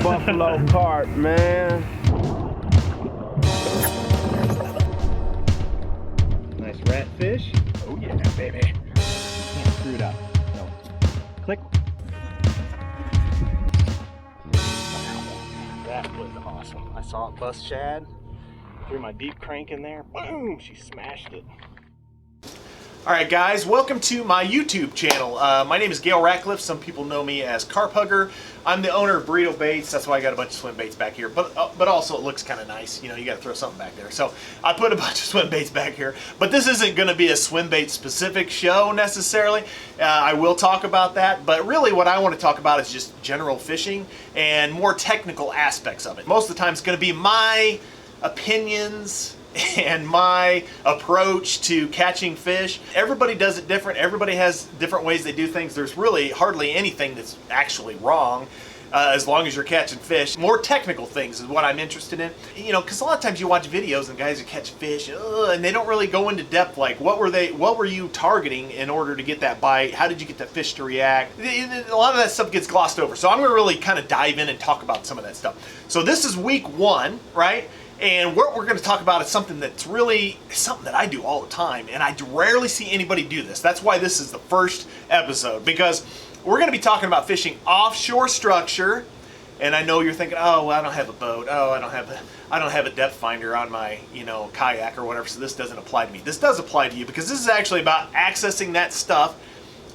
buffalo carp, man. Nice rat fish. Oh yeah, baby. Can't screw it up. No. Click. That was awesome. I saw it bust shad. Threw my deep crank in there. Boom! She smashed it. Alright guys, welcome to my YouTube channel. My name is Gail Ratcliffe. Some people know me as Carp Hugger. I'm the owner of Burrito Baits. That's why I got a bunch of swim baits back here. But also it looks kind of nice. You know, you got to throw something back there. So I put a bunch of swim baits back here. But this isn't going to be a swim bait specific show necessarily. I will talk about that. But really what I want to talk about is just general fishing and more technical aspects of it. Most of the time it's going to be my opinions and my approach to catching fish. Everybody does it different. Everybody has different ways they do things. There's really hardly anything that's actually wrong as long as you're catching fish. More technical things is what I'm interested in. You know, because a lot of times you watch videos and guys that catch fish and they don't really go into depth like what were you targeting in order to get that bite? How did you get that fish to react? A lot of that stuff gets glossed over. So I'm going to really kind of dive in and talk about some of that stuff. So this is week 1, right? And what we're going to talk about is something that's really something that I do all the time, and I rarely see anybody do this. That's why this is the first episode, because we're going to be talking about fishing offshore structure. And I know you're thinking, oh, well, I don't have a boat. Oh, I don't have a depth finder on my, kayak or whatever, so this doesn't apply to me. This does apply to you because this is actually about accessing that stuff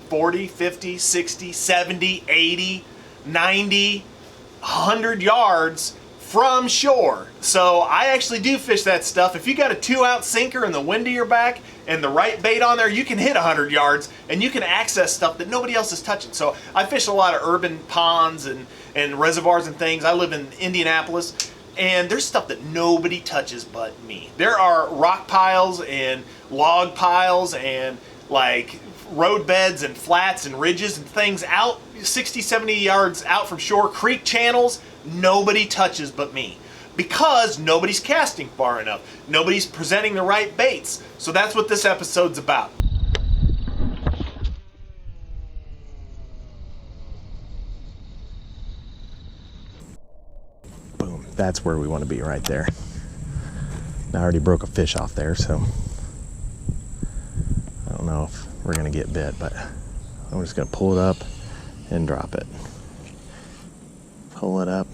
40, 50, 60, 70, 80, 90, 100 yards from shore. So I actually do fish that stuff. If you got a 2-ounce sinker and the wind to your back and the right bait on there, you can hit 100 yards and you can access stuff that nobody else is touching. So I fish a lot of urban ponds and reservoirs and things. I live in Indianapolis, and there's stuff that nobody touches but me. There are rock piles and log piles and like road beds and flats and ridges and things out 60, 70 yards out from shore, creek channels, nobody touches but me. Because nobody's casting far enough. Nobody's presenting the right baits. So that's what this episode's about. Boom, that's where we want to be right there. I already broke a fish off there, so I don't know if we're going to get bit, but I'm just going to pull it up and drop it. Pull it up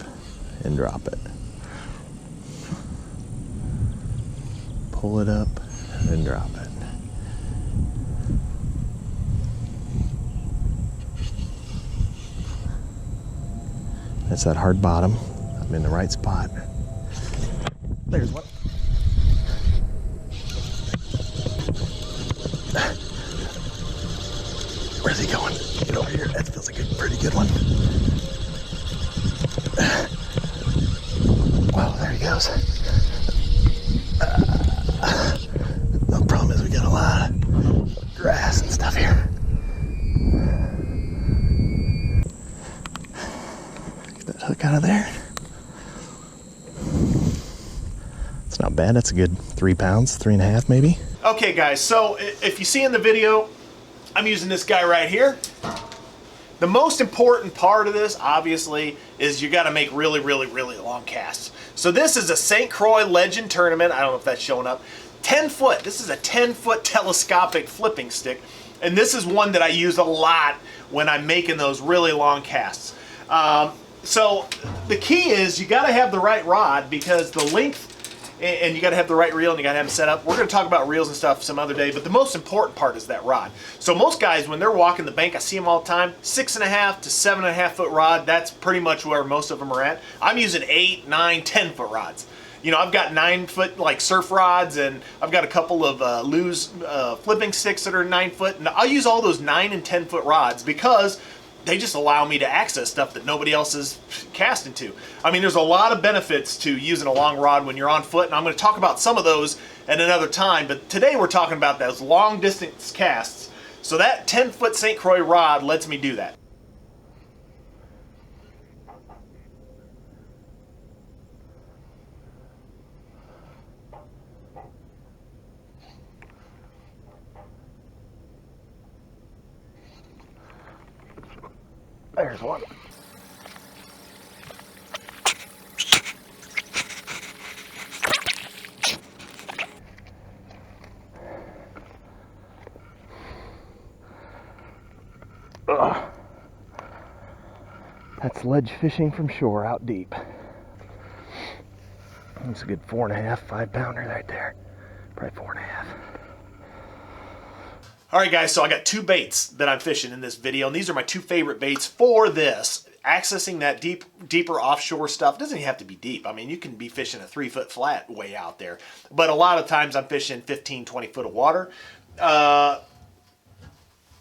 and drop it. Pull it up and drop it. That's that hard bottom. I'm in the right spot. There's one. Where's he going? Get over here. That feels like a pretty good one. Wow, there he goes. The problem is we got a lot of grass and stuff here. Get that hook out of there. It's not bad. That's a good 3 pounds, 3.5 maybe. Okay guys, so if you see in the video, I'm using this guy right here. The most important part of this, obviously, is you got to make really, really, really long casts. So this is a St. Croix Legend Tournament. I don't know if that's showing up. 10 foot. This is a 10-foot telescopic flipping stick. And this is one that I use a lot when I'm making those really long casts. So the key is you got to have the right rod, because the length, and you got to have the right reel, and you got to have them set up. We're going to talk about reels and stuff some other day, but the most important part is that rod. So most guys, when they're walking the bank, I see them all the time, 6.5 to 7.5 foot rod. That's pretty much where most of them are at. I'm using 8, 9, 10 foot rods. You know, I've got 9 foot like surf rods, and I've got a couple of loose flipping sticks that are 9 foot. And I'll use all those 9 and 10 foot rods because they just allow me to access stuff that nobody else is casting to. I mean, there's a lot of benefits to using a long rod when you're on foot, and I'm going to talk about some of those at another time, but today we're talking about those long distance casts. So that 10-foot St. Croix rod lets me do that. There's one. That's ledge fishing from shore out deep. That's a good 4.5, 5 pounder right there. Probably 4.5. All right, guys, so I got two baits that I'm fishing in this video, and these are my two favorite baits for this. Accessing that deeper offshore stuff. It doesn't even have to be deep. I mean, you can be fishing a 3-foot flat way out there. But a lot of times I'm fishing 15, 20 foot of water.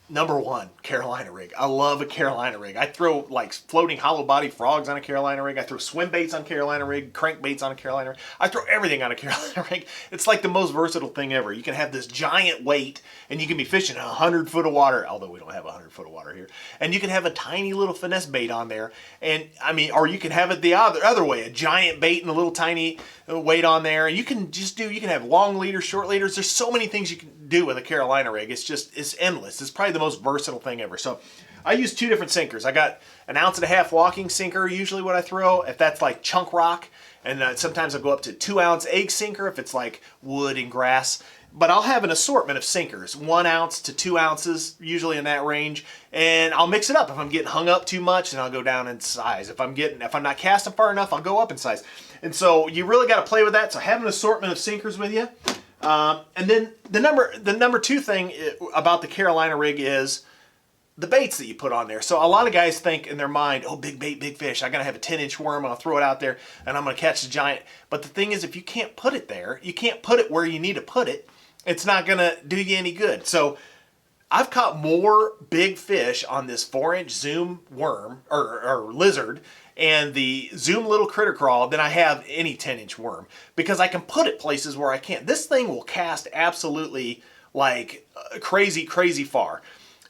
Number one, Carolina rig. I love a Carolina rig. I throw like floating hollow body frogs on a Carolina rig. I throw swim baits on Carolina rig, crank baits on a Carolina rig. I throw everything on a Carolina rig. It's like the most versatile thing ever. You can have this giant weight and you can be fishing 100 foot of water, although we don't have 100 foot of water here. And you can have a tiny little finesse bait on there. And I mean, or you can have it the other way, a giant bait and a little tiny weight on there. And you can you can have long leaders, short leaders. There's so many things you can do with a Carolina rig. It's endless. It's probably the most versatile thing ever. So I use two different sinkers. I got an 1.5 ounce walking sinker, usually what I throw, if that's like chunk rock, and sometimes I'll go up to 2 ounce egg sinker if it's like wood and grass. But I'll have an assortment of sinkers, 1 ounce to 2 ounces, usually in that range, and I'll mix it up. If I'm getting hung up too much, then I'll go down in size. If I'm not casting far enough, I'll go up in size. And so you really got to play with that. So have an assortment of sinkers with you. And then the number two thing about the Carolina rig is the baits that you put on there. So a lot of guys think in their mind, oh, big bait, big fish. I'm going to have a 10-inch worm and I'll throw it out there and I'm going to catch the giant. But the thing is, if you can't put it there, you can't put it where you need to put it, it's not going to do you any good. So I've caught more big fish on this 4-inch Zoom worm or lizard and the Zoom little critter crawl than I have any 10-inch worm, because I can put it places where I can't. This thing will cast absolutely like crazy, crazy far.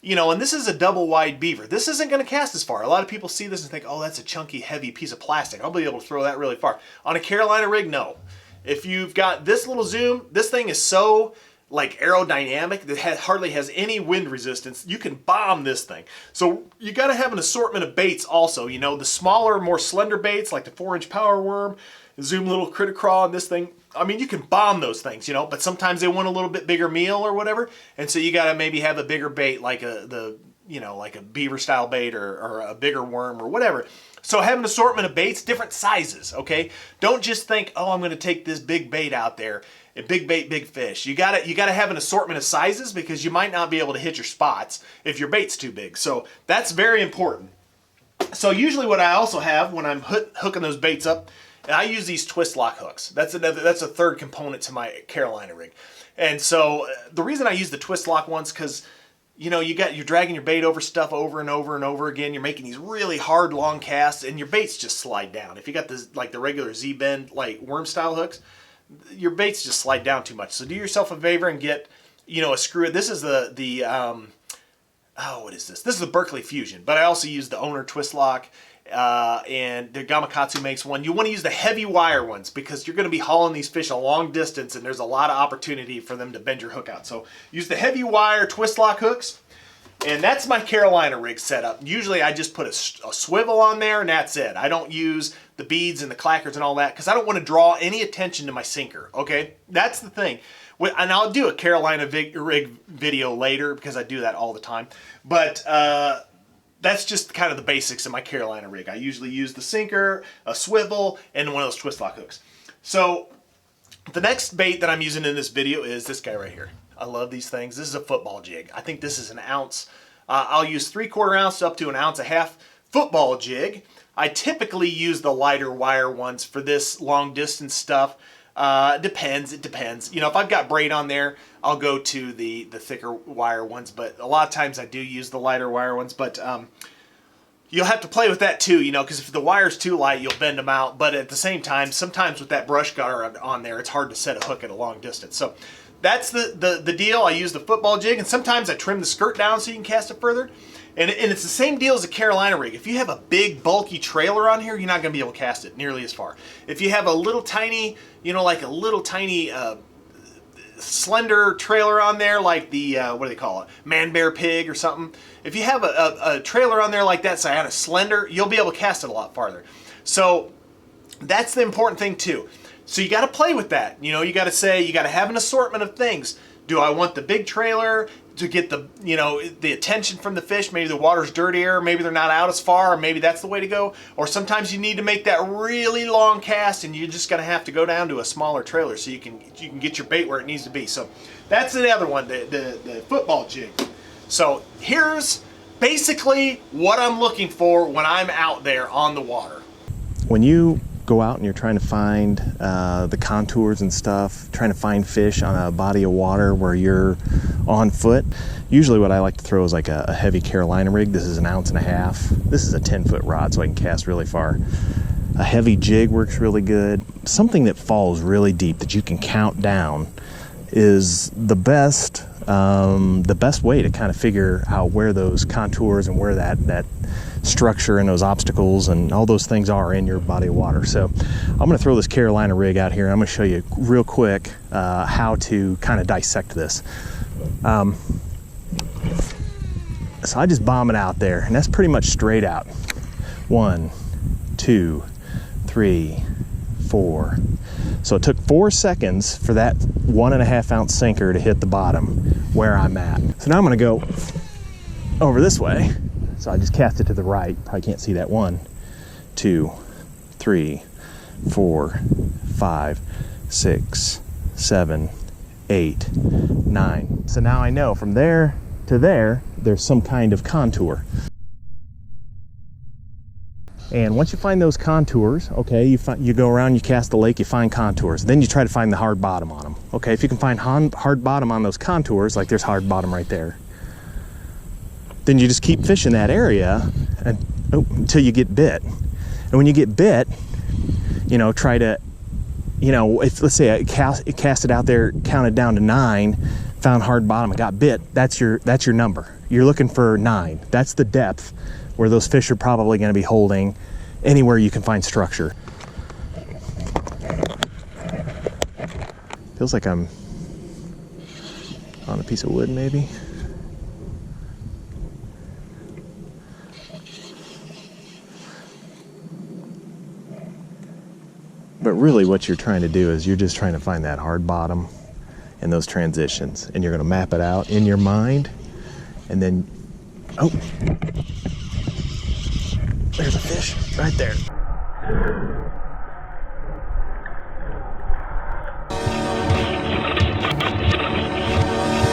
You know, and this is a double wide beaver. This isn't going to cast as far. A lot of people see this and think, oh, that's a chunky, heavy piece of plastic. I'll be able to throw that really far. On a Carolina rig, no. If you've got this little Zoom, this thing is so like aerodynamic that hardly has any wind resistance. You can bomb this thing. So you got to have an assortment of baits also. You know, the smaller, more slender baits like the 4-inch power worm, Zoom little critter crawl, and this thing. I mean, you can bomb those things, you know, but sometimes they want a little bit bigger meal or whatever, and so you got to maybe have a bigger bait like like a beaver style bait or a bigger worm or whatever. So have an assortment of baits, different sizes, okay? Don't just think, oh, I'm going to take this big bait out there. Big bait, big fish. You gotta have an assortment of sizes, because you might not be able to hit your spots if your bait's too big. So that's very important. So usually what I also have when I'm hooking those baits up, and I use these twist lock hooks. That's a third component to my Carolina rig. And so the reason I use the twist lock ones, because you know, you're dragging your bait over stuff over and over and over again. You're making these really hard long casts, and your baits just slide down. If you got this like the regular Z-bend like worm style hooks, your baits just slide down too much. So do yourself a favor and get, you know, a screw. This is what is this? This is the Berkeley Fusion, but I also use the Owner twist lock, and the Gamakatsu makes one. You want to use the heavy wire ones, because you're going to be hauling these fish a long distance, and there's a lot of opportunity for them to bend your hook out. So use the heavy wire twist lock hooks. And that's my Carolina rig setup. Usually I just put a swivel on there and that's it. I don't use the beads and the clackers and all that, because I don't want to draw any attention to my sinker, okay? That's the thing. And I'll do a Carolina rig video later, because I do that all the time. But that's just kind of the basics of my Carolina rig. I usually use the sinker, a swivel, and one of those twist lock hooks. So the next bait that I'm using in this video is this guy right here. I love these things. This is a football jig. I think this is an ounce. I'll use 3/4 ounce up to 1.5 ounce football jig. I typically use the lighter wire ones for this long distance stuff. It depends. You know, if I've got braid on there, I'll go to the thicker wire ones, but a lot of times I do use the lighter wire ones. But you'll have to play with that too, you know, because if the wire's too light, you'll bend them out. But at the same time, sometimes with that brush guard on there, it's hard to set a hook at a long distance. So that's the deal. I use the football jig, and sometimes I trim the skirt down so you can cast it further. And it's the same deal as a Carolina rig. If you have a big, bulky trailer on here, you're not going to be able to cast it nearly as far. If you have a little tiny, you know, like a little tiny slender trailer on there, like the, what do they call it? Man, bear, pig or something. If you have a trailer on there like that, say on a slender, you'll be able to cast it a lot farther. So that's the important thing too. So you got to play with that. You know, you got to have an assortment of things. Do I want the big trailer to get the, you know, the attention from the fish? Maybe the water's dirtier, maybe they're not out as far, or maybe that's the way to go. Or sometimes you need to make that really long cast and you're just gonna have to go down to a smaller trailer so you can get your bait where it needs to be. So that's the other one, the football jig. So here's basically what I'm looking for when I'm out there on the water. When you go out and you're trying to find the contours and stuff, trying to find fish on a body of water where you're on foot, usually what I like to throw is like a heavy Carolina rig. This is 1.5 ounces. This is a 10-foot rod, so I can cast really far. A heavy jig works really good. Something that falls really deep that you can count down is the best way to kind of figure out where those contours and where that structure and those obstacles and all those things are in your body of water. So I'm going to throw this Carolina rig out here. I'm going to show you real quick how to kind of dissect this. So I just bomb it out there, and that's pretty much straight out. 1, 2, 3, 4. So it took 4 seconds for that 1.5 ounce sinker to hit the bottom where I'm at. So now I'm going to go over this way. So I just cast it to the right. Probably can't see that. 1, 2, 3, 4, 5, 6, 7, 8, 9. So now I know from there to there, there's some kind of contour. And once you find those contours, okay, you go around, you cast the lake, you find contours. Then you try to find the hard bottom on them. Okay, if you can find hard bottom on those contours, like there's hard bottom right there, then you just keep fishing that area until you get bit. And when you get bit, you know, try to, you know, if let's say I cast it out there, counted down to 9, found hard bottom, and got bit, that's your number. You're looking for 9. That's the depth where those fish are probably going to be holding anywhere you can find structure. Feels like I'm on a piece of wood maybe. But really what you're trying to do is you're just trying to find that hard bottom and those transitions, and you're going to map it out in your mind, and then, oh, there's a fish right there.